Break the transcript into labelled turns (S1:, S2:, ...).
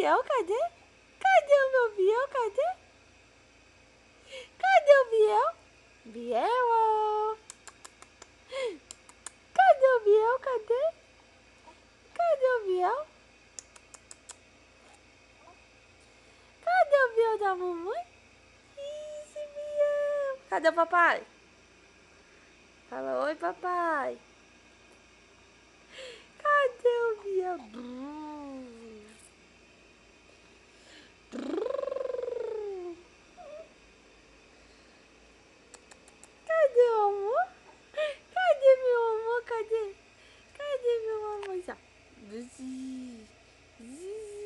S1: Biel? Cadê? Cadê o meu Biel? Cadê? Cadê o Biel? Biel, ó. Cadê o Biel? Cadê? Cadê o Biel? Cadê o Biel da mamãe? Esse Biel. Cadê o papai? Fala, oi, papai. Cadê o Biel? Cadê o amor? Cadê meu amor? Cadê? Cadê meu amor? Zizi. Zizi.